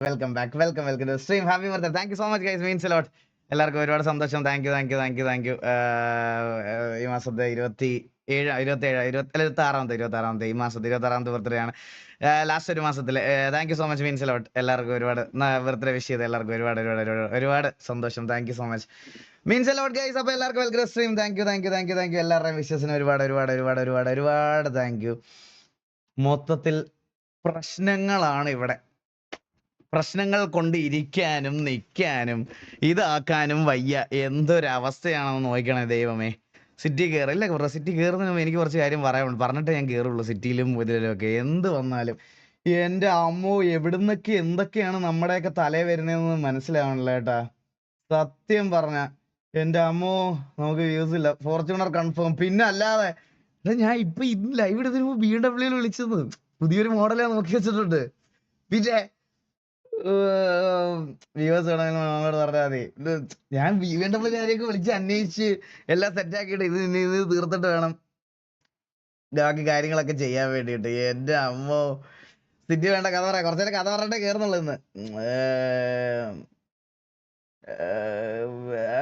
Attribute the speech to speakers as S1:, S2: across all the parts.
S1: Welcome back, welcome to stream. Happy birthday, thank you so much guys, means a lot. എല്ലാവർക്കും ഒരുപാട് സന്തോഷം. Thank you. ഈ മാസത്തെ 26ാമത്തെ ഈ മാസത്തെ 26ാമത്തെ ബർത്ത്ഡേ ആണ്. ലാസ്റ്റ് ഒരു മാസത്തിൽ. Thank you so much, means a lot. എല്ലാവർക്കും ഒരുപാട് ബർത്ത്ഡേ വിഷ് ചെയ്ത് എല്ലാവർക്കും ഒരുപാട് സന്തോഷം. Thank you so much, means a lot guys. അപ്പോൾ എല്ലാവർക്കും welcome to stream. Thank you. എല്ലാവരുടെയും വിഷസിന് ഒരുപാട് താങ്ക് യു. മൊത്തത്തിൽ പ്രശ്നങ്ങളാണ് ഇവിടെ. പ്രശ്നങ്ങൾ കൊണ്ട് ഇരിക്കാനും നിൽക്കാനും ഇതാക്കാനും വയ്യ. എന്തൊരവസ്ഥയാണെന്ന് നോക്കണേ ദൈവമേ. സിറ്റി കയറില്ല, സിറ്റി കയറുന്നതിന് എനിക്ക് കുറച്ച് കാര്യം പറയാനുണ്ട്. പറഞ്ഞിട്ട് ഞാൻ കയറുള്ളൂ. സിറ്റിയിലും ഇതിലൊക്കെ എന്ത് വന്നാലും എൻ്റെ അമ്മോ, എവിടുന്നൊക്കെ എന്തൊക്കെയാണ് നമ്മുടെയൊക്കെ തലയിൽ വരുന്നതെന്ന് മനസ്സിലാവണില്ല കേട്ടാ. സത്യം പറഞ്ഞ എൻ്റെ അമ്മോ, നമുക്ക് വ്യൂസ് ഇല്ല. Fortuner confirm. പിന്നെ അല്ലാതെ ഞാൻ ഇപ്പൊ ഇന്ന് ലൈവ് എടുത്തതിന് BMW വിളിച്ചത് പുതിയൊരു മോഡലാണ് നോക്കി വെച്ചിട്ടുണ്ട്. പിന്നെ വ്യൂവേഴ്സ് വേണമെങ്കിൽ നമ്മളോട് പറഞ്ഞാൽ മതി. ഞാൻ BMW കാര്യമൊക്കെ വിളിച്ച് അന്വേഷിച്ച് എല്ലാം സെറ്റാക്കിയിട്ട് ഇത് തീർത്തിട്ട് വേണം ബാക്കി കാര്യങ്ങളൊക്കെ ചെയ്യാൻ വേണ്ടിയിട്ട്. എൻ്റെ അമ്മോ, സിറ്റി വേണ്ട, കഥ പറയാം. കുറച്ചേരം കഥ പറഞ്ഞിട്ടേ കയറുന്നുള്ളൂ ഇന്ന്.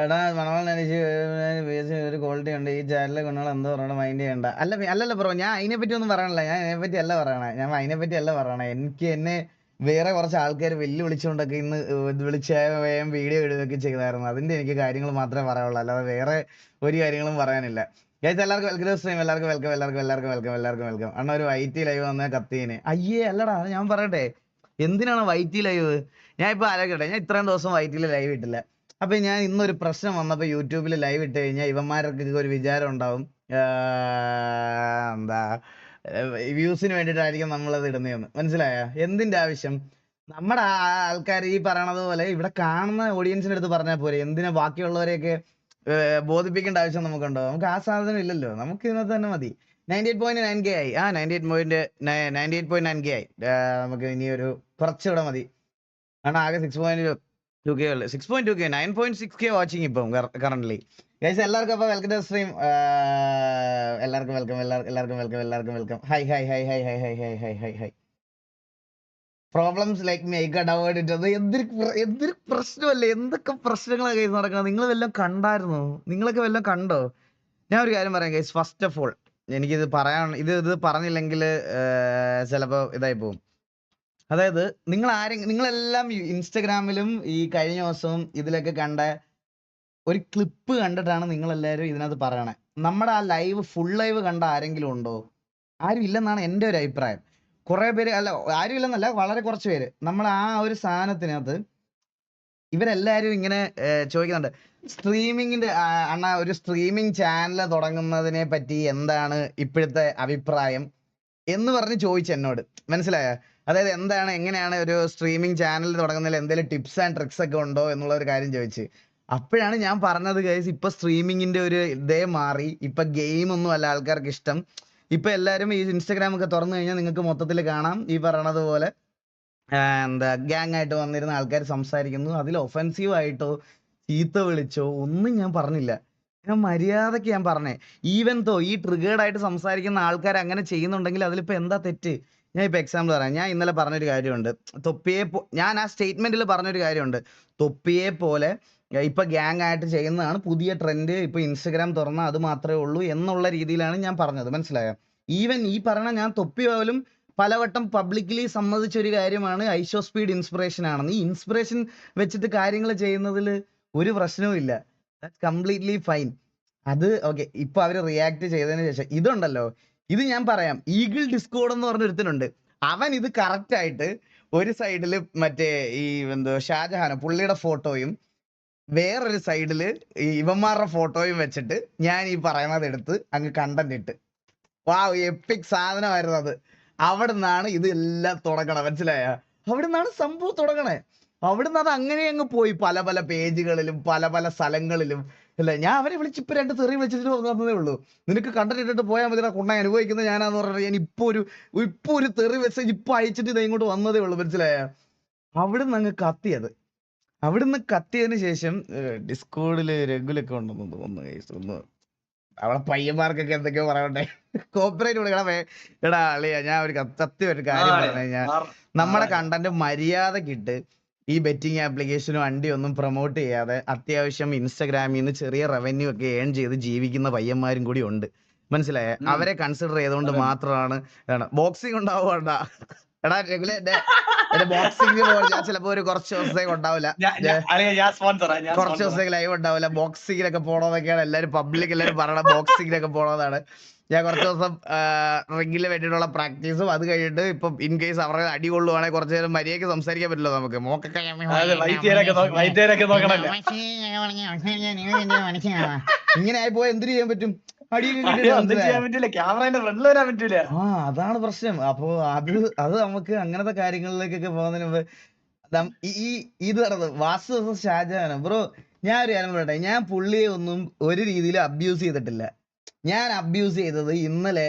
S1: എടാ മണവാളിന് ഒരു ക്വാളിറ്റി ഉണ്ട്. ഈ ചാനലിലെ കൊണ്ടാൽ എന്തോ പറയണം, മൈൻഡ് ചെയ്യണ്ട. അല്ലല്ല ബ്രോ, ഞാൻ അതിനെപ്പറ്റി ഒന്നും പറയണില്ല. ഞാൻ അതിനെപ്പറ്റി അല്ല പറയണേ. എന്നെ വേറെ കുറച്ച് ആൾക്കാർ വെല്ലുവിളിച്ചുകൊണ്ടൊക്കെ ഇന്ന് വിളിച്ച് വീഡിയോ ഇടുകയൊക്കെ ചെയ്തായിരുന്നു. അതിന്റെ എനിക്ക് കാര്യങ്ങൾ മാത്രമേ പറയാനുള്ളൂ, അല്ലാതെ വേറെ ഒരു കാര്യങ്ങളും പറയാനില്ല. എല്ലാവർക്കും വെൽക്കം സ്ട്രീം. എല്ലാവർക്കും വെൽക്കം. അണ്ണ ഒരു വൈറ്റി ലൈവ് വന്നാൽ കത്തീന്. അയ്യേ അല്ലടാ, ഞാൻ പറയട്ടെ, എന്തിനാണ് വൈറ്റി ലൈവ്? ഞാൻ ഇപ്പൊ ആലോചിക്കട്ടെ, ഞാൻ ഇത്രയും ദിവസം വൈറ്റിൽ ലൈവ് ഇട്ടില്ല. അപ്പൊ ഞാൻ ഇന്നൊരു പ്രശ്നം വന്നപ്പോൾ യൂട്യൂബിൽ ലൈവ് ഇട്ട് കഴിഞ്ഞാൽ ഇവന്മാർക്ക് ഒരു വിചാരം ഉണ്ടാവും, എന്താ വ്യൂസിന് വേണ്ടിയിട്ടായിരിക്കും നമ്മളത് ഇടുന്നതെന്ന്. മനസ്സിലായ? എന്തിന്റെ ആവശ്യം? നമ്മുടെ ആൾക്കാർ ഈ പറയണത് പോലെ ഇവിടെ കാണുന്ന ഓഡിയൻസിന്റെ അടുത്ത് പറഞ്ഞാൽ പോരെ. എന്തിനാ ബാക്കിയുള്ളവരെയൊക്കെ ബോധിപ്പിക്കേണ്ട ആവശ്യം നമുക്കുണ്ടോ? നമുക്ക് ആ സാധനം ഇല്ലല്ലോ, നമുക്ക് ഇതിനകത്ത് തന്നെ മതി. 98.9K ആയി. 98.9K ആയി. നമുക്ക് ഇനി ഒരു കുറച്ചുകൂടെ മതി. കാരണം ആകെ 6.2K ഉള്ളു. 6.2K, 9.6K വാച്ചിങ് ഇപ്പം കറന്റ്ലി. ഗൈസ് എല്ലാവർക്കും അപ്പോൾ വെൽക്കം ടു സ്ട്രീം. എല്ലാവർക്കും welcome. High. Problems like make award ഇട്ടത് എന്തൊരു പ്രശ്നമല്ലേ? എന്തൊക്കെ പ്രശ്നങ്ങളാണ് ഗൈസ് നടക്കുന്നത്. നിങ്ങൾ വല്ലതും കണ്ടായിരുന്നോ? നിങ്ങളൊക്കെ വല്ലതും കണ്ടോ? ഞാൻ ഒരു കാര്യം പറയാം ഗൈസ്. ഫസ്റ്റ് ഓഫ് ഓൾ എനിക്കിത് ഇത് പറഞ്ഞില്ലെങ്കിൽ ചിലപ്പോൾ ഇതായി പോകും. അതായത് നിങ്ങളെല്ലാം ഇൻസ്റ്റഗ്രാമിലും ഈ കഴിഞ്ഞ ദിവസവും ഇതിലൊക്കെ കണ്ട ഒരു ക്ലിപ്പ് കണ്ടിട്ടാണ് നിങ്ങളെല്ലാവരും ഇതിനകത്ത് പറയണേ. നമ്മുടെ ആ ഫുൾ ലൈവ് കണ്ട ആരെങ്കിലും ഉണ്ടോ? ആരും ഇല്ലെന്നാണ് എൻ്റെ ഒരു അഭിപ്രായം. കുറെ പേര്, അല്ല ആരും ഇല്ലെന്നല്ല, വളരെ കുറച്ച് പേര്. നമ്മൾ ആ ഒരു സാധനത്തിനകത്ത് ഇവരെല്ലാവരും ഇങ്ങനെ ചോദിക്കുന്നുണ്ട്, സ്ട്രീമിങ്ങിന്റെ അണ്ണാ, ഒരു സ്ട്രീമിംഗ് ചാനൽ തുടങ്ങുന്നതിനെ പറ്റി എന്താണ് ഇപ്പോഴത്തെ അഭിപ്രായം എന്ന് പറഞ്ഞ് ചോദിച്ചു എന്നോട്. മനസ്സിലായ? അതായത് എങ്ങനെയാണ് ഒരു സ്ട്രീമിംഗ് ചാനൽ തുടങ്ങുന്നതിൽ എന്തെങ്കിലും ടിപ്സ് ആൻഡ് ട്രിക്സ് ഒക്കെ ഉണ്ടോ എന്നുള്ള ഒരു കാര്യം ചോദിച്ച്. അപ്പോഴാണ് ഞാൻ പറഞ്ഞത് ഗൈസ്, ഇപ്പൊ സ്ട്രീമിങ്ങിന്റെ ഒരു ഇതേ മാറി. ഇപ്പൊ ഗെയിം ഒന്നും അല്ല ആൾക്കാർക്ക് ഇഷ്ടം. ഇപ്പൊ എല്ലാവരും ഈ ഇൻസ്റ്റഗ്രാം ഒക്കെ തുറന്നു കഴിഞ്ഞാൽ നിങ്ങൾക്ക് മൊത്തത്തിൽ കാണാം, ഈ പറയണത് പോലെ ഗ്യാങ് ആയിട്ട് വന്നിരുന്ന ആൾക്കാർ സംസാരിക്കുന്നു. അതിൽ ഒഫൻസീവ് ആയിട്ടോ ചീത്ത വിളിച്ചോ ഒന്നും ഞാൻ പറഞ്ഞില്ല. ഞാൻ മര്യാദക്ക് ഞാൻ പറഞ്ഞേ. ഈവൻ ഈ ട്രിഗേർഡ് ആയിട്ട് സംസാരിക്കുന്ന ആൾക്കാർ അങ്ങനെ ചെയ്യുന്നുണ്ടെങ്കിൽ അതിലിപ്പോ എന്താ തെറ്റ്? ഞാൻ ഇപ്പൊ എക്സാമ്പിൾ പറയാം. ഞാൻ ഇന്നലെ പറഞ്ഞൊരു കാര്യമുണ്ട്, ഞാൻ ആ സ്റ്റേറ്റ്മെന്റിൽ പറഞ്ഞൊരു കാര്യമുണ്ട്. തൊപ്പിയെ പോലെ ഇപ്പൊ ഗ്യാങ് ആയിട്ട് ചെയ്യുന്നതാണ് പുതിയ ട്രെൻഡ്. ഇപ്പൊ ഇൻസ്റ്റഗ്രാം തുറന്നാൽ അത് മാത്രമേ ഉള്ളൂ എന്നുള്ള രീതിയിലാണ് ഞാൻ പറഞ്ഞത്. മനസ്സിലായോ? ഈവൻ ഈ പറഞ്ഞ ഞാൻ തൊപ്പി പോലും പലവട്ടം പബ്ലിക്കലി സമ്മതിച്ച ഒരു കാര്യമാണ് ഐഷോ സ്പീഡ് ഇൻസ്പിറേഷൻ ആണെന്ന്. ഈ ഇൻസ്പിറേഷൻ വെച്ചിട്ട് കാര്യങ്ങൾ ചെയ്യുന്നതിൽ ഒരു പ്രശ്നവും ഇല്ല. That's completely fine. അത് ഓക്കെ. ഇപ്പൊ അവര് റിയാക്ട് ചെയ്തതിന് ശേഷം ഇതുണ്ടല്ലോ, ഇത് ഞാൻ പറയാം. ഈഗിൾ ഡിസ്കോഡ് എന്ന് പറഞ്ഞ ഒരുത്തനുണ്ട്. അവൻ ഇത് കറക്റ്റ് ആയിട്ട് ഒരു സൈഡിൽ മറ്റേ ഈ ഷാജഹാനോ പുള്ളിയുടെ ഫോട്ടോയും വേറൊരു സൈഡില് ഇവന്മാരുടെ ഫോട്ടോയും വെച്ചിട്ട് ഞാൻ ഈ പറയണത് എടുത്ത് അങ്ങ് കണ്ടന്റ് ഇട്ട്, എപ്പിക് സാധനമായിരുന്നു അത്. അവിടെ നിന്നാണ് ഇത് എല്ലാം തുടങ്ങണം. മനസ്സിലായ? അവിടെ നിന്നാണ് സംഭവം തുടങ്ങണേ. അവിടുന്ന് അത് അങ്ങനെ അങ്ങ് പോയി പല പല പേജുകളിലും പല പല സ്ഥലങ്ങളിലും. അല്ല, ഞാൻ അവരെ ഇപ്പൊ 2 തെറി വിളിച്ചിട്ട് വന്നതേ ഉള്ളൂ. നിനക്ക് കണ്ടന്റ് ഇട്ടിട്ട് പോയാൽ മതി, കൊണ്ടായി അനുഭവിക്കുന്നത് ഞാനാന്ന് പറഞ്ഞാൽ ഞാൻ ഇപ്പൊ ഒരു തെറി മെസ്സേജ് ഇപ്പൊ അയച്ചിട്ട് ഇത് ഇങ്ങോട്ട് വന്നതേ ഉള്ളൂ. മനസ്സിലായ? അവിടുന്ന് അങ്ങ് കത്തിയത്. അവിടുന്ന് കത്തിയതിന് ശേഷം ഡിസ്കോഡില് രഘുലൊക്കെ ഉണ്ടെന്ന് തോന്നുന്നു. അവളെ പയ്യന്മാർക്കൊക്കെ എന്തൊക്കെയോ പറയണ്ടേ, കോപ്പറേറ്റ് കൊടുക്കണം. എടാ അളിയ, ഞാൻ ഒരു സത്യം ഒരു കാര്യം പറഞ്ഞു കഴിഞ്ഞാൽ, നമ്മുടെ കണ്ടന്റ് മര്യാദക്കിട്ട് ഈ ബെറ്റിംഗ് ആപ്ലിക്കേഷനും വണ്ടി ഒന്നും പ്രൊമോട്ട് ചെയ്യാതെ അത്യാവശ്യം ഇൻസ്റ്റാഗ്രാമിൽ നിന്ന് ചെറിയ റവന്യൂ ഒക്കെ ഏൺ ചെയ്ത് ജീവിക്കുന്ന പയ്യന്മാരും കൂടി ഉണ്ട്, മനസ്സിലായേ? അവരെ കൺസിഡർ ചെയ്തുകൊണ്ട് മാത്രമാണ്. ബോക്സിംഗ് ഉണ്ടാവുകണ്ട. എടാ രഘുല, എന്റെ ബോക്സിംഗ് ഞാൻ ചിലപ്പോ ഒരു കുറച്ച് ദിവസത്തേക്ക് ഉണ്ടാവില്ല, കുറച്ച് ദിവസത്തേക്ക് ലൈവ് ഉണ്ടാവില്ല. ബോക്സിങ്ങിനൊക്കെ പോണോന്നൊക്കെയാണ് എല്ലാരും പബ്ലിക് എല്ലാരും പറയണത്. ബോക്സിങ്ങിനൊക്കെ പോണോന്നാണ്. ഞാൻ കുറച്ച് ദിവസം റിങ്ങിന് വേണ്ടിയിട്ടുള്ള പ്രാക്ടീസും അത് കഴിഞ്ഞിട്ട് ഇപ്പം ഇൻ കേസ് അവരുടെ അടി കൊള്ളുവാണെങ്കിൽ കുറച്ചു നേരം മര്യാദയ്ക്ക് സംസാരിക്കാൻ പറ്റില്ല നമുക്ക്. മോക്കൊക്കെ ഇങ്ങനെ ആയി പോയാൽ എന്തിനു ചെയ്യാൻ പറ്റും? അതാണ് പ്രശ്നം. അപ്പൊ അത് നമുക്ക് അങ്ങനത്തെ കാര്യങ്ങളിലേക്കൊക്കെ പോകുന്നതിന് മുമ്പ് ഈ ഇത് നടന്നത് വാസു ഷാജഹാൻ ബ്രോ. ഞാൻ ഒരു കാര്യം പറയട്ടെ, ഞാൻ പുള്ളിയെ ഒന്നും ഒരു രീതിയിൽ അബ്യൂസ് ചെയ്തിട്ടില്ല. ഞാൻ അബ്യൂസ് ചെയ്തത് ഇന്നലെ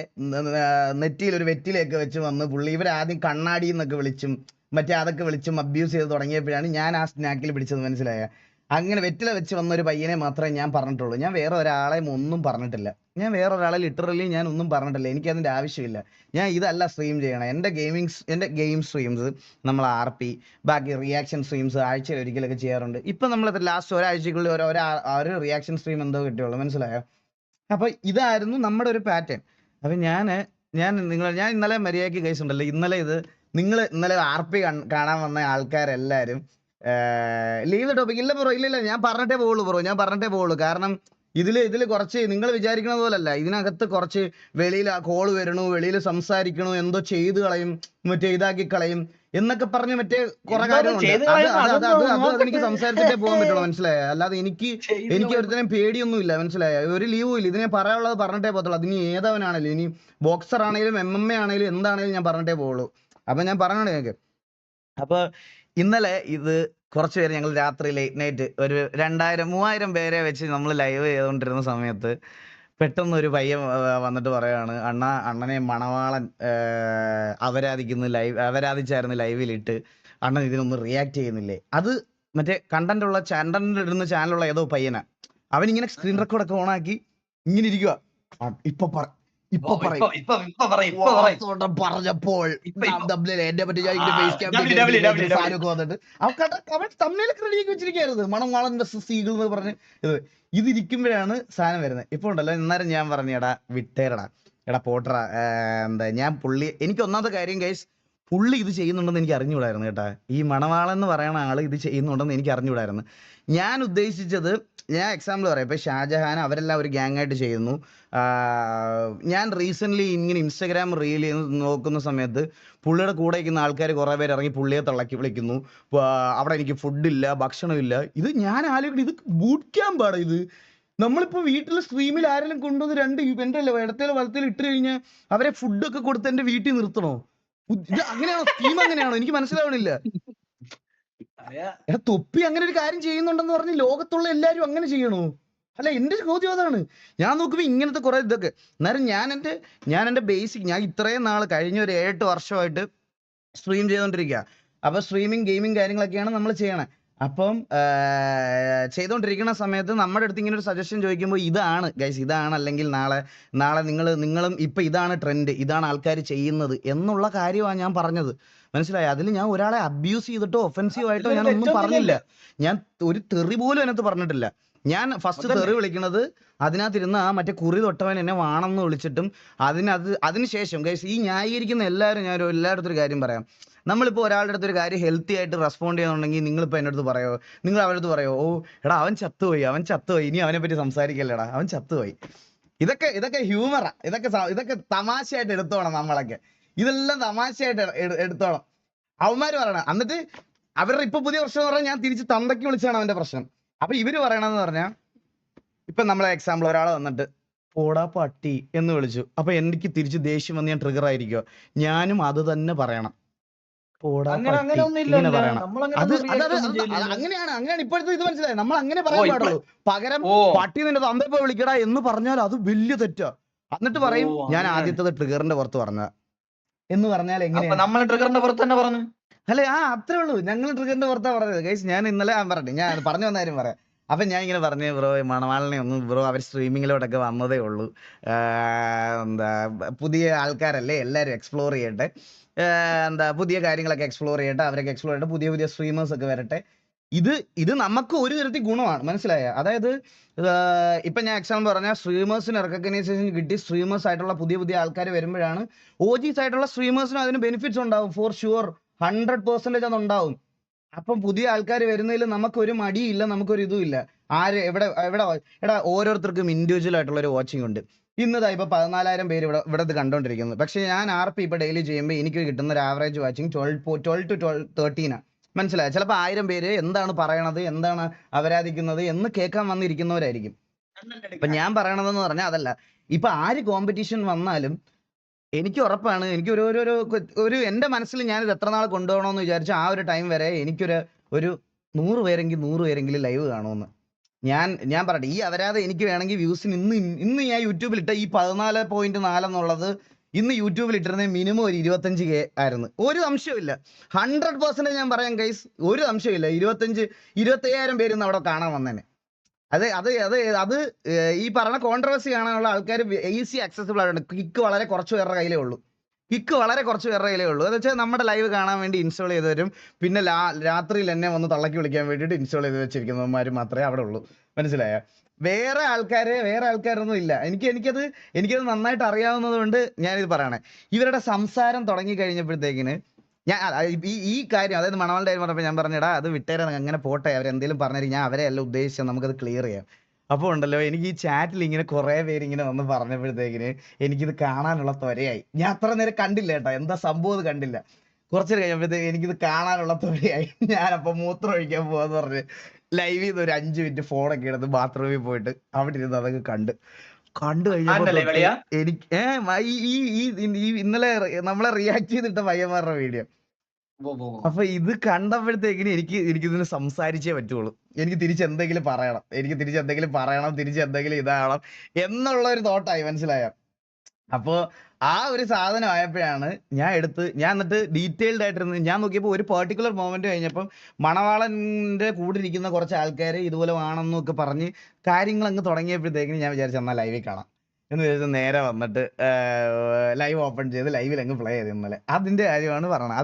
S1: നെറ്റിയിൽ ഒരു വെറ്റിലൊക്കെ വെച്ച് വന്ന് പുള്ളി ഇവരാദ്യം കണ്ണാടി എന്നൊക്കെ വിളിച്ചും മറ്റേ അതൊക്കെ വിളിച്ചും അബ്യൂസ് ചെയ്ത് തുടങ്ങിയപ്പോഴാണ് ഞാൻ ആ സ്നാക്കിൽ പിടിച്ചത്, മനസ്സിലായ? അങ്ങനെ വെറ്റില വെച്ച് വന്ന ഒരു പയ്യനെ മാത്രമേ ഞാൻ പറഞ്ഞിട്ടുള്ളൂ. ഞാൻ വേറെ ഒരാളെയും ഒന്നും പറഞ്ഞിട്ടില്ല. ഞാൻ വേറെ ഒരാളെ ലിറ്ററലി ഞാൻ ഒന്നും പറഞ്ഞിട്ടില്ല. എനിക്കതിൻ്റെ ആവശ്യമില്ല. ഞാൻ ഇതല്ല സ്ട്രീം ചെയ്യണം. എൻ്റെ ഗെയിം സ്ട്രീംസ് നമ്മൾ RP ബാക്കി റിയാക്ഷൻ സ്ട്രീംസ് ആഴ്ചയിൽ ഒരിക്കലൊക്കെ ചെയ്യാറുണ്ട്. ഇപ്പം നമ്മൾ ലാസ്റ്റ് ഒരാഴ്ചക്കുള്ളിൽ ഒരു റിയാക്ഷൻ സ്ട്രീം എന്തോ കിട്ടിയുള്ളൂ, മനസ്സിലായോ? അപ്പൊ ഇതായിരുന്നു നമ്മുടെ ഒരു പാറ്റേൺ. അപ്പൊ ഞാൻ ഇന്നലെ മര്യാദയ്ക്ക് കേസ് ഉണ്ടല്ലോ, ഇന്നലെ RP കാണാൻ വന്ന ആൾക്കാരെല്ലാരും ലീവ് ടോപ്പിക് ഇല്ല ബ്രോ, ഇല്ല ഞാൻ പറഞ്ഞിട്ടേ പോവുള്ളൂ. കാരണം ഇതില് കുറച്ച് നിങ്ങൾ വിചാരിക്കുന്ന പോലല്ല. ഇതിനകത്ത് കുറച്ച് വെളിയിൽ ആ കോള് വരണു, വെളിയിൽ സംസാരിക്കണു, എന്തോ ചെയ്ത് കളയും, മറ്റേ ഇതാക്കി കളയും എന്നൊക്കെ പറഞ്ഞ് മറ്റേ കുറെ കാര്യമുണ്ട്. അത് എനിക്ക് സംസാരിച്ചിട്ടേ പോകാൻ പറ്റുള്ളൂ, മനസ്സിലായ? അല്ലാതെ എനിക്ക് ഒരുത്തരം പേടിയൊന്നും ഇല്ല, മനസ്സിലായ? ഒരു ലീവും ഇല്ല. ഇതിനെ പറയാനുള്ളത് പറഞ്ഞിട്ടേ പോകത്തുള്ളൂ. അതിന് ഏതവനാണേലും, ഇനി ബോക്സർ ആണെങ്കിലും MMA ആണെങ്കിലും എന്താണെങ്കിലും ഞാൻ പറഞ്ഞിട്ടേ പോവുള്ളൂ. അപ്പൊ ഞാൻ പറഞ്ഞോളൂ ഞങ്ങൾക്ക്. അപ്പൊ ഇന്നലെ ഇത് കുറച്ച് പേര് ഞങ്ങൾ രാത്രി ലേറ്റ് നൈറ്റ് ഒരു 2000-3000 പേരെ വെച്ച് നമ്മൾ ലൈവ് ചെയ്തുകൊണ്ടിരുന്ന സമയത്ത് പെട്ടെന്ന് ഒരു പയ്യൻ വന്നിട്ട് പറയാണ്, അണ്ണനെ മണവാളൻ അവരാധിച്ചായിരുന്നു ലൈവിലിട്ട്, അണ്ണൻ ഇതിനൊന്നും റിയാക്ട് ചെയ്യുന്നില്ലേ? അത് മറ്റേ കണ്ടന്റ് ഇടുന്ന ചാനലുള്ള ഏതോ പയ്യനാ. അവനിങ്ങനെ സ്ക്രീൻ റെക്കോർഡൊക്കെ ഓണാക്കി ഇങ്ങനെ ഇരിക്കുക. പറഞ്ഞപ്പോൾ എന്നെ പറ്റി വന്നിട്ട് അവൻ തമ്മിലൊക്കെ റെഡിയാക്കി വെച്ചിരിക്കരുത്, മണവാളൻ വെർസസ് ഈഗിൾ എന്ന് പറഞ്ഞ് ഇതിരിക്കുമ്പോഴാണ് സാധനം വരുന്നത്. ഇപ്പൊ ഉണ്ടല്ലോ, എന്നാലും ഞാൻ പറഞ്ഞു, എടാ വിട്ടേരടാ, എടാ പോട്ടറ, എന്താ ഞാൻ എനിക്ക് ഒന്നാമത്തെ കാര്യം ഗൈസ്, പുള്ളി ഇത് ചെയ്യുന്നുണ്ടെന്ന് എനിക്ക് അറിഞ്ഞുകൂടായിരുന്നു കേട്ടാ. ഈ മണവാളൻ എന്ന് പറയുന്ന ആള് ഇത് ചെയ്യുന്നുണ്ടെന്ന് എനിക്ക് അറിഞ്ഞുകൂടായിരുന്നു. ഞാൻ ഉദ്ദേശിച്ചത്, ഞാൻ എക്സാമ്പിൾ പറയാം. ഇപ്പൊ ഷാജഹാൻ അവരെല്ലാം ഒരു ഗ്യാങ് ആയിട്ട് ചെയ്യുന്നു. ഞാൻ റീസെന്റ് ഇങ്ങനെ ഇൻസ്റ്റാഗ്രാം റീൽ നോക്കുന്ന സമയത്ത് പുള്ളിയുടെ കൂടെ ഇരിക്കുന്ന ആൾക്കാർ കുറെ പേര് ഇറങ്ങി പുള്ളിയെ തള്ളക്കി വിളിക്കുന്നു. അവിടെ എനിക്ക് ഫുഡില്ല, ഭക്ഷണമില്ല. ഇത് ഞാൻ ആലോചിക്കണം, ഇത് ബൂട്ട് ക്യാമ്പാണ് ഇത്. നമ്മളിപ്പോ വീട്ടിൽ സ്ട്രീമിൽ ആരെങ്കിലും കൊണ്ടുവന്ന് 2 ഇവന്റ് അല്ലേ ഇടത്തേലും വലത്തേലും ഇട്ട് കഴിഞ്ഞാൽ അവരെ ഫുഡൊക്കെ കൊടുത്ത് എന്റെ വീട്ടിൽ നിർത്തണോ? ഇത് അങ്ങനെയാണോ? സ്കീം അങ്ങനെയാണോ? എനിക്ക് മനസ്സിലാവണില്ല. തൊപ്പി അങ്ങനെ ഒരു കാര്യം ചെയ്യുന്നുണ്ടെന്ന് പറഞ്ഞ് ലോകത്തുള്ള എല്ലാരും അങ്ങനെ ചെയ്യണോ? അല്ല, എന്റെ ചോദ്യം അതാണ്. ഞാൻ നോക്കുമ്പോ ഇങ്ങനത്തെ കുറെ ഇതൊക്കെ. എന്നാലും ഞാൻ എന്റെ ബേസിക്, ഞാൻ ഇത്രയും നാൾ കഴിഞ്ഞ ഒരു 7-8 വർഷമായിട്ട് സ്ട്രീം ചെയ്തോണ്ടിരിക്കുക. അപ്പൊ സ്ട്രീമിങ് ഗെയിമിങ് കാര്യങ്ങളൊക്കെയാണ് നമ്മൾ ചെയ്യണേ. അപ്പം ചെയ്തോണ്ടിരിക്കുന്ന സമയത്ത് നമ്മുടെ അടുത്ത് ഇങ്ങനെ ഒരു സജഷൻ ചോദിക്കുമ്പോൾ ഇതാണ് ഗൈസ്, ഇതാണ്, അല്ലെങ്കിൽ നാളെ നിങ്ങളും ഇപ്പൊ ഇതാണ് ട്രെൻഡ്, ഇതാണ് ആൾക്കാർ ചെയ്യുന്നത് എന്നുള്ള കാര്യമാണ് ഞാൻ പറഞ്ഞത്, മനസ്സിലായി? അതിൽ ഞാൻ ഒരാളെ അബ്യൂസ് ചെയ്തിട്ടോ ഒഫൻസീവ് ആയിട്ടോ ഞാൻ ഒന്നും പറഞ്ഞില്ല. ഞാൻ ഒരു തെറി പോലും അതിനകത്ത് പറഞ്ഞിട്ടില്ല. ഞാൻ ഫസ്റ്റ് തെറി വിളിക്കണത് അതിനകത്തിരുന്ന ആ മറ്റേ കുറി തൊട്ടവൻ എന്നെ വാണെന്ന് വിളിച്ചിട്ടും അതിനുശേഷം ഗൈസ് ഈ ന്യായീകരിക്കുന്ന എല്ലാവരും, ഞാൻ എല്ലായിടത്തും ഒരു കാര്യം പറയാം. നമ്മളിപ്പോൾ ഒരാളുടെ അടുത്ത് ഒരു കാര്യം ഹെൽത്തി ആയിട്ട് റെസ്പോണ്ട് ചെയ്യുന്നുണ്ടെങ്കിൽ നിങ്ങളിപ്പോൾ എൻ്റെ അടുത്ത് പറയോ, നിങ്ങൾ അവരുടെ അടുത്ത് പറയോ, ഓ എടാ അവൻ ചത്തുപോയി, ഇനി അവനെ പറ്റി സംസാരിക്കല്ലേടാ, അവൻ ചത്തുപോയി. ഇതൊക്കെ ഹ്യൂമറാ, ഇതൊക്കെ തമാശയായിട്ട് എടുത്തോണം. നമ്മളൊക്കെ ഇതെല്ലാം തമാശയായിട്ട് എടുത്തോണം. അവന്മാര് പറയണം. എന്നിട്ട് അവരുടെ ഇപ്പൊ പുതിയ പ്രശ്നം എന്ന് പറഞ്ഞാൽ ഞാൻ തിരിച്ച് തന്തയ്ക്ക് വിളിച്ചാണ് അവന്റെ പ്രശ്നം. അപ്പൊ ഇവര് പറയണെന്ന് പറഞ്ഞാൽ, ഇപ്പൊ നമ്മളെ എക്സാമ്പിൾ ഒരാൾ വന്നിട്ട് പോടാ പട്ടി എന്ന് വിളിച്ചു, അപ്പൊ എനിക്ക് തിരിച്ച് ദേഷ്യം വന്ന് ഞാൻ ട്രിഗർ ആയിരിക്കുമോ? ഞാനും അത് തന്നെ പറയണം, പോടാ പട്ടി ഇങ്ങനെ പറയണം. അങ്ങനെയാണ് ഇപ്പോഴത്തെ ഇത്, മനസ്സിലായി? നമ്മൾ അങ്ങനെ പറയാൻ പാടുള്ളൂ. പകരം പട്ടി നിന്റെ തന്തപ്പോ വിളിക്കടാ എന്ന് പറഞ്ഞാൽ അത് വലിയ തെറ്റാ. എന്നിട്ട് പറയും ഞാൻ ആദ്യത്തത് ട്രിഗറിന്റെ പുറത്ത് പറഞ്ഞ എന്ന് പറഞ്ഞാൽ എങ്ങനെയാ?
S2: നമ്മൾ ട്രിഗറിന്റെ പുറത്ത് തന്നെ പറഞ്ഞു.
S1: അല്ലെ, അത്രേ ഉള്ളൂ. ഞങ്ങൾ ട്രിഗറിന്റെ പുറത്താ പറഞ്ഞത് ഗൈസ്. ഞാൻ ഇന്നലെ പറഞ്ഞു വന്ന കാര്യം പറയാം. അപ്പൊ ഞാൻ ഇങ്ങനെ പറഞ്ഞു ബ്രോ മണവാളിനെ ഒന്ന് ബ്രോ അവർ സ്ട്രീമിങ്ങിലോട്ടൊക്കെ വന്നതേ ഉള്ളൂ. എന്താ പുതിയ ആൾക്കാരല്ലേ, എല്ലാവരും എക്സ്പ്ലോർ ചെയ്യട്ടെ, എന്താ പുതിയ കാര്യങ്ങളൊക്കെ എക്സ്പ്ലോർ ചെയ്യട്ടെ, അവരൊക്കെ എക്സ്പ്ലോർ ചെയ്യട്ടെ, പുതിയ പുതിയ സ്ട്രീമേഴ്സ് ഒക്കെ വരട്ടെ. ഇത് നമുക്ക് ഒരു തരത്തിൽ ഗുണമാണ്, മനസ്സിലായ? അതായത് ഇപ്പൊ ഞാൻ എക്സാമ്പിൾ പറഞ്ഞാൽ സ്ട്രീമേഴ്സിന് റെക്കഗ്നൈസേഷൻ കിട്ടി, സ്ട്രീമേഴ്സ് ആയിട്ടുള്ള പുതിയ പുതിയ ആൾക്കാർ വരുമ്പോഴാണ് OGs ആയിട്ടുള്ള സ്ട്രീമേഴ്സിനും അതിന് ബെനിഫിറ്റ്സ് ഉണ്ടാവും. ഫോർ ഷുവർ 100% അതുണ്ടാവും. അപ്പം പുതിയ ആൾക്കാർ വരുന്നതിൽ നമുക്കൊരു മടിയില്ല, നമുക്കൊരു ഇതുമില്ല. ആര് എവിടെ എവിടെ എടാ ഓരോരുത്തർക്കും ഇൻഡിവിജ്വൽ ആയിട്ടുള്ള ഒരു വാച്ചിങ് ഉണ്ട്. ഇന്നതാ ഇപ്പൊ 14,000 പേര് ഇവിടെ ഇത് കണ്ടോണ്ടിരിക്കുന്നത്. പക്ഷെ ഞാൻ RP ഇപ്പൊ ഡെയിലി ചെയ്യുമ്പോൾ എനിക്ക് കിട്ടുന്ന ഒരു ആവറേജ് വാച്ചിങ് 12 to 13 മനസ്സിലായ? ചിലപ്പോൾ 1000 പേര് എന്താണ് പറയണത്, എന്താണ് അപരാധിക്കുന്നത് എന്ന് കേൾക്കാൻ വന്നിരിക്കുന്നവരായിരിക്കും. ഇപ്പൊ ഞാൻ പറയണതെന്ന് പറഞ്ഞാൽ അതല്ല. ഇപ്പൊ ആര് കോമ്പറ്റീഷൻ വന്നാലും എനിക്ക് ഉറപ്പാണ്, എനിക്ക് ഒരു എന്റെ മനസ്സിൽ ഞാനിത് എത്ര നാൾ കൊണ്ടുപോകണമെന്ന് വിചാരിച്ച ആ ഒരു ടൈം വരെ ഒരു 100 പേരെങ്കിലും ലൈവ് കാണുമെന്ന്. ഞാൻ പറയട്ടെ, ഈ അപരാധം എനിക്ക് വേണമെങ്കിൽ വ്യൂസിന് ഇന്ന് ഞാൻ യൂട്യൂബിൽ ഇട്ട ഈ 14.4 എന്നുള്ളത് ഇന്ന് യൂട്യൂബിൽ ഇട്ടിരുന്ന മിനിമം ഒരു 25K ആയിരുന്നു. ഒരു സംശയമില്ല, 100% ഞാൻ പറയാം ഗൈസ്, ഒരു സംശയമില്ല. 25,000 പേര് ഇന്ന് അവിടെ കാണാൻ വന്നേനെ. അത് അത് അത് അത് ഈ പറഞ്ഞ കോൺട്രവേഴ്സി കാണാനുള്ള ആൾക്കാർ ഈസി ആക്സസിബിൾ ആയിട്ടുണ്ട്. കിക്ക് വളരെ കുറച്ച് പേരുടെ കയ്യിലേ ഉള്ളൂ. എന്ന് വെച്ചാൽ നമ്മുടെ ലൈവ് കാണാൻ വേണ്ടി ഇൻസ്റ്റാൾ ചെയ്ത് തരും. പിന്നെ രാത്രിയിൽ എന്നെ വന്ന് തള്ളക്കി വിളിക്കാൻ വേണ്ടിയിട്ട് ഇൻസ്റ്റാൾ ചെയ്ത് വെച്ചിരിക്കുന്നവന്മാർ മാത്രമേ അവിടെ ഉള്ളൂ, മനസ്സിലായ? വേറെ ആൾക്കാരൊന്നും ഇല്ല. എനിക്കത് നന്നായിട്ട് അറിയാവുന്നത് കൊണ്ട് ഞാനിത് പറയണേ. ഇവരുടെ സംസാരം തുടങ്ങി കഴിഞ്ഞപ്പോഴത്തേക്കിന് ഞാൻ ഈ കാര്യം, അതായത് മണവാളുടെ കാര്യം പറഞ്ഞപ്പോൾ ഞാൻ പറഞ്ഞടാ അത് വിട്ടേരാ, അങ്ങനെ പോട്ടെ, അവരെന്തെങ്കിലും പറഞ്ഞാൽ ഞാൻ അവരെ അല്ല ഉദ്ദേശിച്ചത്, നമുക്കത് ക്ലിയർ ചെയ്യാം. അപ്പോൾ ഉണ്ടല്ലോ, എനിക്ക് ഈ ചാറ്റിൽ ഇങ്ങനെ കുറെ പേര് ഇങ്ങനെ വന്ന് പറഞ്ഞപ്പോഴത്തേക്കിന് എനിക്കിത് കാണാനുള്ള ത്വരയായി. ഞാൻ അത്ര നേരം കണ്ടില്ല കേട്ടോ, എന്താ സംഭവം കണ്ടില്ല. കുറച്ചു കഴിയുമ്പോഴത്തേക്ക് എനിക്കിത് കാണാനുള്ള ത്വരയായി. ഞാനപ്പോൾ മൂത്രം ഒഴിക്കാൻ പോവാന്ന് പറഞ്ഞ് ലൈവിൽ നിന്ന് ഒരു 5 മിനിറ്റ് ഫോണൊക്കെ എടുത്ത് ബാത്റൂമിൽ പോയിട്ട് അവിടെ ഇരുന്ന് അതൊക്കെ കണ്ടു കഴിഞ്ഞപ്പോ എനിക്ക് ഇന്നലെ നമ്മളെ റിയാക്ട് ചെയ്തിട്ട പയ്യന്മാരുടെ വീഡിയോ. അപ്പൊ ഇത് കണ്ടപ്പോഴത്തേക്കിന് എനിക്കിതിന് സംസാരിച്ചേ പറ്റുള്ളൂ. എനിക്ക് തിരിച്ചെന്തെങ്കിലും പറയണം, തിരിച്ചെന്തെങ്കിലും ഇതാകണം എന്നുള്ള ഒരു തോട്ടായി, മനസ്സിലായോ? അപ്പോ ആ ഒരു സാധനം ആയപ്പോഴാണ് ഞാൻ എന്നിട്ട് ഡീറ്റെയിൽഡ് ആയിട്ടിരുന്ന് ഞാൻ നോക്കിയപ്പോൾ ഒരു പെർട്ടിക്കുലർ മൊമെന്റ് കഴിഞ്ഞപ്പം മണവാളന്റെ കൂടെ ഇരിക്കുന്ന കുറച്ച് ആൾക്കാർ ഇതുപോലെ ആണെന്നൊക്കെ പറഞ്ഞ് കാര്യങ്ങൾ അങ്ങ് തുടങ്ങിയപ്പോഴത്തേക്കിന് ഞാൻ വിചാരിച്ചു എന്നാൽ ലൈവിൽ കാണാം എന്ന് വിചാരിച്ച് നേരെ വന്നിട്ട് ലൈവ് ഓപ്പൺ ചെയ്ത് ലൈവിൽ അങ്ങ് പ്ലേ ചെയ്ത് ഇന്നലെ. അതിന്റെ കാര്യമാണ് പറയണത്.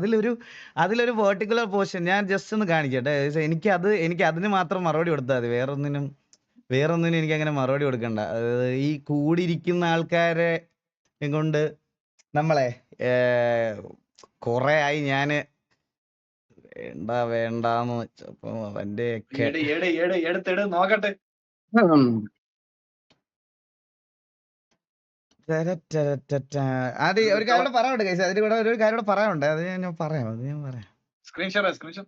S1: അതിലൊരു പെർട്ടിക്കുലർ പോർഷൻ ഞാൻ ജസ്റ്റ് ഒന്ന് കാണിക്കട്ടെ. എനിക്ക് അതിന് മാത്രം മറുപടി കൊടുത്താൽ മതി, വേറൊന്നിനും എനിക്ക് അങ്ങനെ മറുപടി കൊടുക്കണ്ട. ഈ കൂടിയിരിക്കുന്ന ആൾക്കാരെ കൊണ്ട് നമ്മളെ കൊറേ ആയി ഞാന് വേണ്ടാന്ന് വെച്ചപ്പോ അവന്റെ നോക്കട്ടെ. അത് ഒരു കാര്യം പറയാനുണ്ട് കേസ്, അതിന് കൂടെ ഒരു കാര്യം പറയാനുണ്ട്, അത് ഞാൻ പറയാം. Screenshot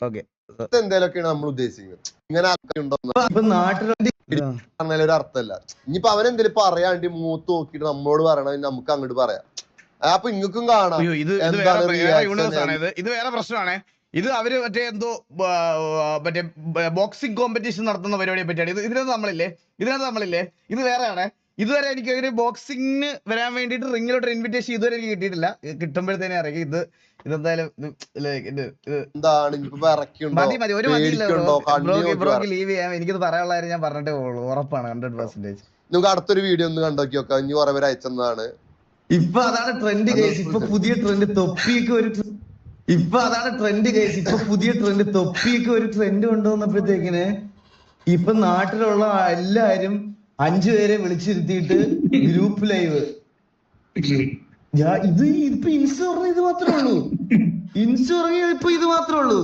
S1: okay.
S2: എന്തേലൊക്കെയാണ് നമ്മൾ ഉദ്ദേശിക്കുന്നത്. ഇങ്ങനെ ഒരു അർത്ഥമല്ല. ഇനിയിപ്പോ അവനെന്തേലും പറയാണ്ട് മൂത്ത് നോക്കിട്ട് നമ്മോട് പറയണ നമുക്ക് അങ്ങോട്ട് പറയാം. അപ്പൊ ഇങ്ങക്കും കാണാം.
S1: ഇത് വേറെ പ്രശ്നമാണേ. ഇത് അവര് മറ്റേ ബോക്സിംഗ് കോമ്പറ്റീഷൻ നടത്തുന്ന പരിപാടിയെ പറ്റിയാണ്. ഇതിനകത്ത് നമ്മളില്ലേ, ഇത് വേറെയാണ്. ഇതുവരെ എനിക്ക് ഒരു ബോക്സിംഗിന് വരാൻ വേണ്ടിട്ട് റിങ്ങിലോട്ട് ഇൻവിറ്റേഷൻ ഇതുവരെ എനിക്ക് കിട്ടിയിട്ടില്ല. കിട്ടുമ്പോഴത്തേനെ അറിയാം ഇതെന്തായാലും മതി ഒരു മതിയില്ല ബ്രോക്ക് ലീവ് ചെയ്യാം. എനിക്കിത് പറയാനുള്ള കാര്യം ഞാൻ പറഞ്ഞിട്ടേ ഉള്ളൂ, ഉറപ്പാണ് 100%.
S2: നമുക്ക് അടുത്തൊരു വീഡിയോ ഒന്ന് കണ്ടോക്കി നോക്കാം. ഇനി കുറെ പേര് അയച്ചെന്നാണ്.
S1: ഇപ്പൊ അതാണ് ട്രെൻഡ് കേസ്. ഇപ്പൊ പുതിയ ട്രെൻഡ് തൊപ്പിയൊക്കെ ഒരു ട്രെൻഡ് കൊണ്ടുവന്നപ്പോഴത്തേക്കിന് ഇപ്പൊ നാട്ടിലുള്ള എല്ലാരും 5 പേരെ വിളിച്ചിരുത്തിയിട്ട് ഗ്രൂപ്പ് ലൈവ്. ഇപ്പൊ ഇത് മാത്രമേ ഉള്ളൂ.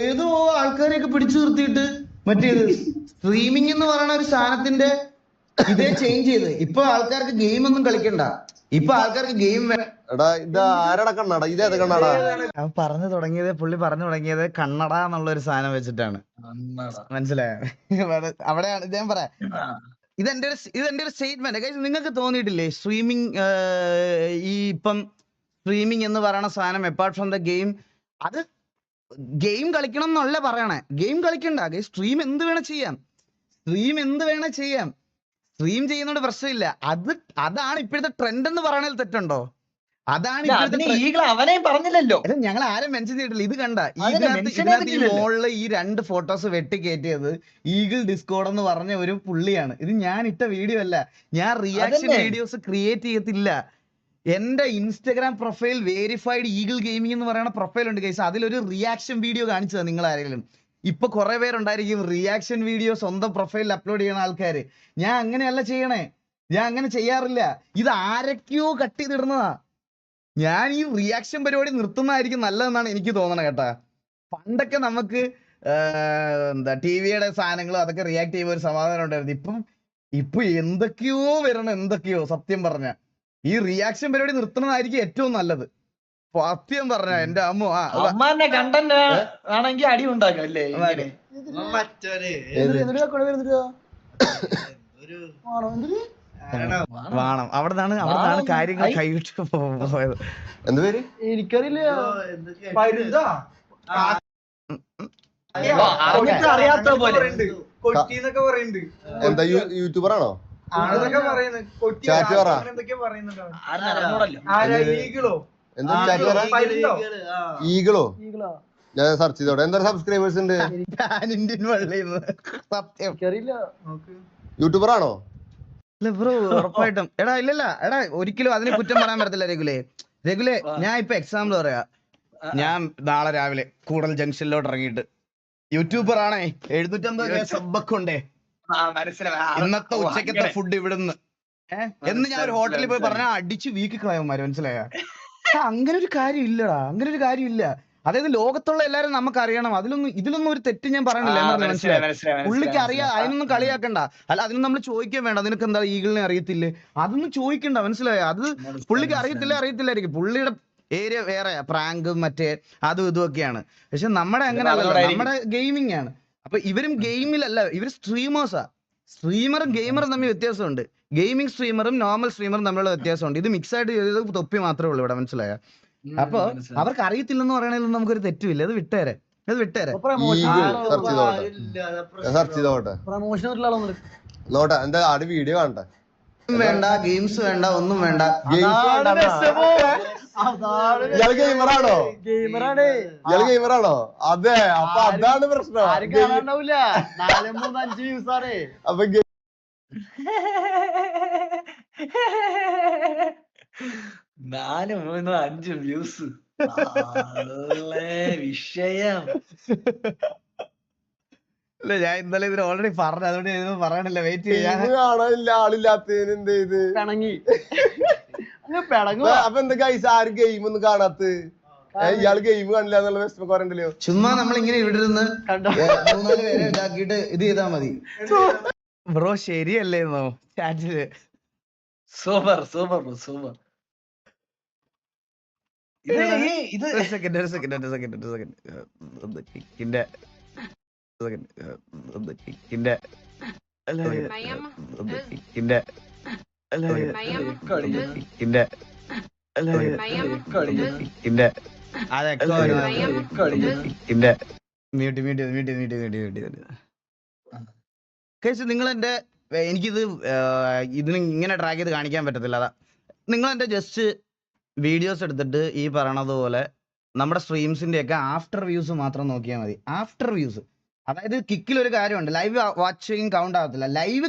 S1: ഏതോ ആൾക്കാരെയൊക്കെ പിടിച്ചു നിർത്തിയിട്ട് മറ്റേത് സ്ട്രീമിംഗ് എന്ന് പറയുന്ന ഒരു സാധനത്തിന്റെ ഇതേ ചേഞ്ച് ചെയ്ത് ഇപ്പൊ ആൾക്കാർക്ക് ഗെയിം ഒന്നും കളിക്കണ്ട. ഇപ്പൊ ആൾക്കാർക്ക് ഗെയിം പറഞ്ഞു തുടങ്ങിയത് കണ്ണട എന്നുള്ള ഒരു സാധനം വെച്ചിട്ടാണ്, മനസ്സിലായോ? അവിടെയാണ് ഞാൻ പറയാം. ഇതെന്റെ ഒരു സ്റ്റേറ്റ്മെന്റ്. നിങ്ങൾക്ക് തോന്നിയിട്ടില്ലേ സ്ട്രീമിംഗ് ഇപ്പം സ്ട്രീമിംഗ് എന്ന് പറയുന്ന സാധനം അപ്പാർട്ട് ഫ്രം ദ ഗെയിം, അത് ഗെയിം കളിക്കണം എന്നല്ല പറയണേ. ഗെയിം കളിക്കണ്ട, സ്ട്രീം എന്ത് വേണേ ചെയ്യാം. സ്ട്രീം ചെയ്യുന്നോണ്ട് പ്രശ്നമില്ല. അതാണ് ഇപ്പോഴത്തെ ട്രെൻഡ് എന്ന് പറയണതിൽ തെറ്റുണ്ടോ? അതാണ്
S3: ഇല്ല,
S1: ഇപ്പോഴത്തെ
S3: അതിന് ഈഗിൾ അവനെയും പറഞ്ഞില്ലല്ലോ.
S1: അല്ല ഞങ്ങൾ ആരും മെൻഷൻ ചെയ്തിട്ടില്ല. ഇത് കണ്ട
S3: അതിനെ
S1: ഇതിനകത്ത്
S3: mention
S1: ഇതിനകത്ത് ഈ
S3: ചെയ്തിട്ടില്ലല്ലോ.
S1: മോളില് ഈ 2 ഫോട്ടോസ് വെട്ടിക്കയറ്റിയത് ഈഗിൾ ഡിസ്കോഡ് എന്ന് പറഞ്ഞ ഒരു പുള്ളിയാണ്. ഇത് ഞാൻ ഇട്ട വീഡിയോ അല്ല. ഞാൻ റിയാക്ഷൻ
S3: അതന്നെ.
S1: വീഡിയോസ് ക്രിയേറ്റ് ചെയ്യത്തില്ല. എന്റെ Instagram profile verified eagle gaming എന്ന് പറയുന്ന പ്രൊഫൈൽ ഉണ്ട് ഗൈസ്. അതിലൊരു റിയാക്ഷൻ വീഡിയോ കാണിച്ചത് നിങ്ങൾ ആരെങ്കിലും. ഇപ്പൊ കുറെ പേരുണ്ടായിരിക്കും റിയാക്ഷൻ വീഡിയോ സ്വന്തം പ്രൊഫൈലിൽ അപ്ലോഡ് ചെയ്യുന്ന ആൾക്കാര്. ഞാൻ അങ്ങനെയല്ല ചെയ്യണേ. ഞാൻ അങ്ങനെ ചെയ്യാറില്ല. ഇത് ആരൊക്കെയോ കട്ട് ചെയ്തിടുന്നതാ. ഞാൻ ഈ റിയാക്ഷൻ പരിപാടി നിർത്തുന്നതായിരിക്കും നല്ലതെന്നാണ് എനിക്ക് തോന്നണത് കേട്ടാ. പണ്ടൊക്കെ നമുക്ക് എന്താ ടിവിയുടെ സാധനങ്ങൾ അതൊക്കെ റിയാക്ട് ചെയ്യുമ്പോൾ ഒരു സമാധാനം ഉണ്ടായിരുന്നു. ഇപ്പൊ എന്തൊക്കെയോ വരണം, എന്തൊക്കെയോ. സത്യം പറഞ്ഞ ഈ റിയാക്ഷൻ പരിപാടി നിർത്തുന്നതായിരിക്കും ഏറ്റവും നല്ലത്. സത്യം പറഞ്ഞ എന്റെ അമ്മ
S3: അമ്മാന്റെ കണ്ടന്റ് ആണെങ്കിൽ അടി ഉണ്ടാക്കാം അല്ലേ ഇങ്ങനെ?
S1: വേണം. അവിടുന്നാണ് കാര്യങ്ങൾ കൈവിട്ട് പോയത്.
S2: എന്ത് പേര്?
S3: എനിക്കറിയില്ല. അറിഞ്ഞിട്ട് അറിയാത്ത പോലെ
S2: എന്താ യൂട്യൂബർ ആണോ? ചാറ്റ് പറ. എന്താ ചാറ്റ് പറ? ഈഗിളോ? ഞാൻ സെർച്ച് ചെയ്തോട്ടെ. എന്താ സബ്സ്ക്രൈബേഴ്സ് ഉണ്ട്?
S1: സത്യം
S2: യൂട്യൂബർ ആണോ?
S1: ബ്രോ ഉറപ്പായിട്ടും. എടാ ഇല്ലല്ല എടാ ഒരിക്കലും അതിന് കുറ്റം പറയാൻ പറ്റത്തില്ല. രഘുലേ ഞാൻ ഇപ്പൊ എക്സാമ്പിൾ പറയാ. ഞാൻ നാളെ രാവിലെ കൂടൽ ജംഗ്ഷനിലോട്ട് ഇറങ്ങിയിട്ട് യൂട്യൂബർ ആണേ, 750 സബ്ബൊക്കെ ഉണ്ടേ, ഇന്നത്തെ ഉച്ചക്കത്തെ ഫുഡ് ഇവിടുന്ന് എന്ന് ഞാൻ ഒരു ഹോട്ടലിൽ പോയി പറഞ്ഞാൽ അടിച്ച് വീക്കി കളയന്മാര്. മനസ്സിലായ? അങ്ങനെ ഒരു കാര്യം ഇല്ലടാ. അങ്ങനെ ഒരു കാര്യം ഇല്ല. അതായത് ലോകത്തുള്ള എല്ലാരും നമുക്ക് അറിയണം. ഇതിലൊന്നും ഒരു തെറ്റ് ഞാൻ പറയണില്ല. മനസ്സിലായി? പുള്ളിക്ക് അറിയാം. അതിനൊന്നും കളിയാക്കണ്ട. അല്ല അതിന് നമ്മൾ ചോദിക്കാൻ വേണ്ട. നിനക്ക് എന്താ ഈഗിളിനെ അറിയത്തില്ലേ? അതൊന്നും ചോദിക്കണ്ട. മനസ്സിലായോ? അത് പുള്ളിക്ക് അറിയത്തില്ലായിരിക്കും. പുള്ളിയുടെ ഏരിയ വേറെ, പ്രാങ്കും മറ്റേ അതും ഇതും ഒക്കെയാണ്. പക്ഷെ നമ്മുടെ അങ്ങനെ അല്ലല്ലോ. നമ്മുടെ ഗെയിമിംഗ് ആണ്. അപ്പൊ ഇവരും ഗെയിമിലല്ല, ഇവര് സ്ട്രീമേഴ്സാ. സ്ട്രീമറും ഗെയിമറും തമ്മിൽ വ്യത്യാസമുണ്ട്. ഗെയിമിംഗ് സ്ട്രീമറും നോർമൽ സ്ട്രീമറും തമ്മിലുള്ള വ്യത്യാസമുണ്ട്. ഇത് മിക്സ് ആയിട്ട് ചെയ്തത് തൊപ്പി മാത്രമേ ഉള്ളൂ ഇവിടെ. മനസ്സിലായോ? അപ്പൊ അവർക്ക് അറിയത്തില്ലെന്ന് പറയണതിൽ നമുക്കൊരു തെറ്റുമില്ല. അത് വിട്ടേരെ.
S2: നോട്ടെ എന്താ ആട് വീഡിയോ കാണട്ടെ.
S1: വേണ്ട, ഗെയിംസ് വേണ്ട, ഒന്നും വേണ്ട.
S2: ഇയാൾ ഗെയിമറാണോ? ഇയാൾ ഗെയിമറാണോ? അതെ. അപ്പൊ അതാണ് പ്രശ്നം. അപ്പൊ
S3: 4, 3, 5 വ്യൂസ് വിഷയം.
S1: ഇല്ല ഞാൻ ഇന്നലെ ഇതിന് ഓൾറെഡി പറഞ്ഞു. അതുകൊണ്ട് ഇതൊന്നും പറയണില്ല. വെയിറ്റ് ചെയ്യാൻ
S2: കാണാനില്ല. ആളില്ലാത്തതിന് എന്ത് ചെയ്ത് അപ്പൊ എന്താ ഗൈസ് ആരും ഗെയിം ഒന്നും കാണാത്ത? ഇയാള് ഗെയിം കാണില്ല എന്നുള്ള വിഷമം പറയണ്ടല്ലോ.
S1: ചുമ്മാ നമ്മൾ ഇങ്ങനെ ഇവിടെ ഇരുന്ന് 3-4 പേരെ ഇതാക്കിയിട്ട് ഇത് ചെയ്താ മതി. ബ്രോ ശരിയല്ലേന്നോ ചാറ്റില്?
S3: സൂപ്പർ.
S1: ഒരു സെക്കൻഡ് നിങ്ങൾ എന്റെ എനിക്കിത് ഇതിന് ഇങ്ങനെ ട്രാക്ക് ചെയ്ത് കാണിക്കാൻ പറ്റത്തില്ല. അതാ നിങ്ങൾ എന്റെ ജസ്റ്റ് വീഡിയോസ് എടുത്തിട്ട് ഈ പറയണത് പോലെ നമ്മുടെ സ്ട്രീംസിന്റെ ഒക്കെ ആഫ്റ്റർ വ്യൂസ് മാത്രം നോക്കിയാൽ മതി. After views. അതായത് കിക്കിൽ ഒരു കാര്യമുണ്ട്, ലൈവ് വാച്ചിങ് കൗണ്ട് ആവത്തില്ല. ലൈവ്